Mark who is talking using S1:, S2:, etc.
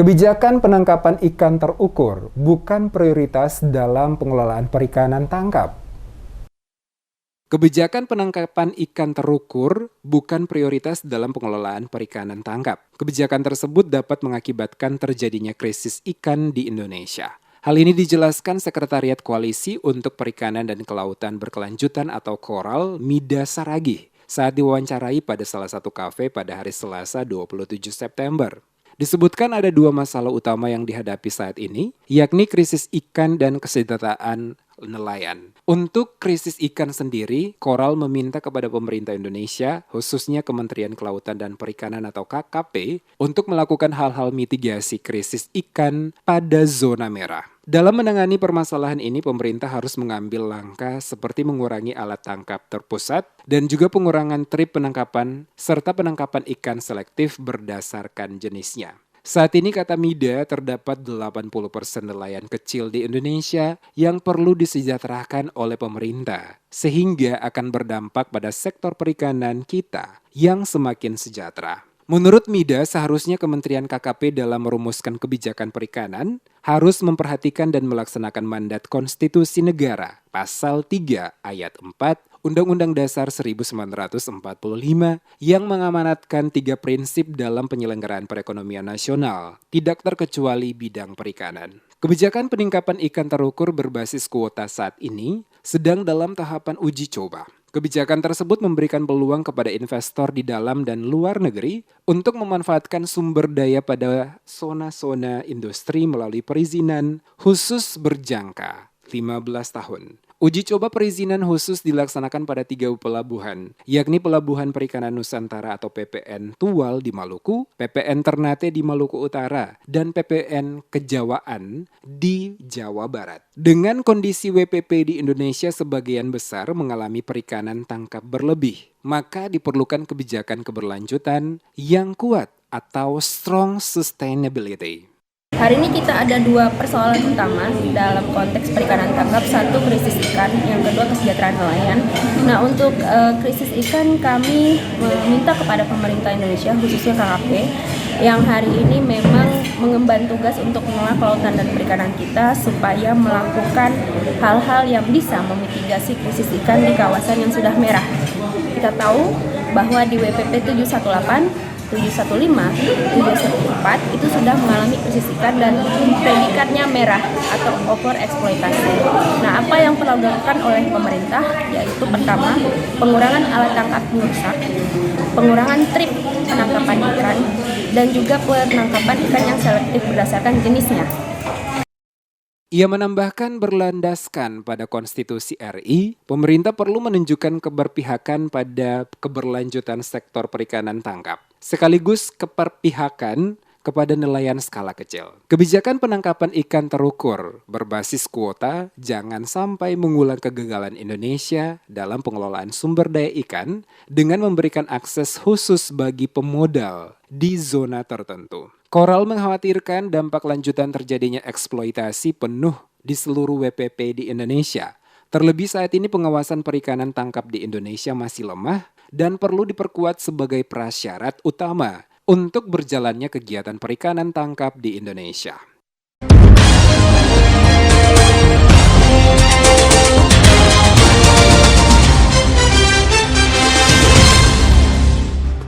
S1: Kebijakan penangkapan ikan terukur bukan prioritas dalam pengelolaan perikanan tangkap. Kebijakan penangkapan ikan terukur bukan prioritas dalam pengelolaan perikanan tangkap. Kebijakan tersebut dapat mengakibatkan terjadinya krisis ikan di Indonesia. Hal ini dijelaskan Sekretariat Koalisi untuk Perikanan dan Kelautan Berkelanjutan atau KORAL, Mida Saragih, saat diwawancarai pada salah satu kafe pada hari Selasa 27 September. Disebutkan ada dua masalah utama yang dihadapi saat ini, yakni krisis ikan dan kesejahteraan nelayan. Untuk krisis ikan sendiri, KORAL meminta kepada pemerintah Indonesia, khususnya Kementerian Kelautan dan Perikanan atau KKP, untuk melakukan hal-hal mitigasi krisis ikan pada zona merah. Dalam menangani permasalahan ini, pemerintah harus mengambil langkah seperti mengurangi alat tangkap terpusat dan juga pengurangan trip penangkapan serta penangkapan ikan selektif berdasarkan jenisnya. Saat ini kata Mida terdapat 80% nelayan kecil di Indonesia yang perlu disejahterakan oleh pemerintah, sehingga akan berdampak pada sektor perikanan kita yang semakin sejahtera. Menurut Mida, seharusnya Kementerian KKP dalam merumuskan kebijakan perikanan harus memperhatikan dan melaksanakan mandat konstitusi negara, pasal 3 ayat 4 Undang-Undang Dasar 1945 yang mengamanatkan 3 prinsip dalam penyelenggaraan perekonomian nasional, tidak terkecuali bidang perikanan. Kebijakan peningkapan ikan terukur berbasis kuota saat ini sedang dalam tahapan uji coba. Kebijakan tersebut memberikan peluang kepada investor di dalam dan luar negeri untuk memanfaatkan sumber daya pada zona-zona industri melalui perizinan khusus berjangka 15 tahun. Uji coba perizinan khusus dilaksanakan pada 3 pelabuhan, yakni Pelabuhan Perikanan Nusantara atau PPN Tual di Maluku, PPN Ternate di Maluku Utara, dan PPN Kejawaan di Jawa Barat. Dengan kondisi WPP di Indonesia sebagian besar mengalami perikanan tangkap berlebih, maka diperlukan kebijakan keberlanjutan yang kuat atau strong sustainability.
S2: Hari ini kita ada 2 persoalan utama dalam konteks perikanan tangkap. Satu, krisis ikan, yang kedua kesejahteraan nelayan. Nah, untuk krisis ikan kami meminta kepada pemerintah Indonesia, khususnya KKP, yang hari ini memang mengemban tugas untuk mengelola kelautan dan perikanan kita supaya melakukan hal-hal yang bisa memitigasi krisis ikan di kawasan yang sudah merah. Kita tahu bahwa di WPP 718, 715, 714 itu sudah mengalami krisis ikan dan predikatnya merah atau over eksploitasi. Nah, apa yang perlu dilakukan oleh pemerintah yaitu pertama, pengurangan alat tangkap merusak, pengurangan trip penangkapan ikan, dan juga penangkapan ikan yang selektif berdasarkan jenisnya.
S1: Ia menambahkan berlandaskan pada konstitusi RI, pemerintah perlu menunjukkan keberpihakan pada keberlanjutan sektor perikanan tangkap, sekaligus keberpihakan kepada nelayan skala kecil. Kebijakan penangkapan ikan terukur berbasis kuota jangan sampai mengulang kegagalan Indonesia dalam pengelolaan sumber daya ikan dengan memberikan akses khusus bagi pemodal di zona tertentu. KORAL mengkhawatirkan dampak lanjutan terjadinya eksploitasi penuh di seluruh WPP di Indonesia. Terlebih saat ini pengawasan perikanan tangkap di Indonesia masih lemah dan perlu diperkuat sebagai prasyarat utama untuk berjalannya kegiatan perikanan tangkap di Indonesia.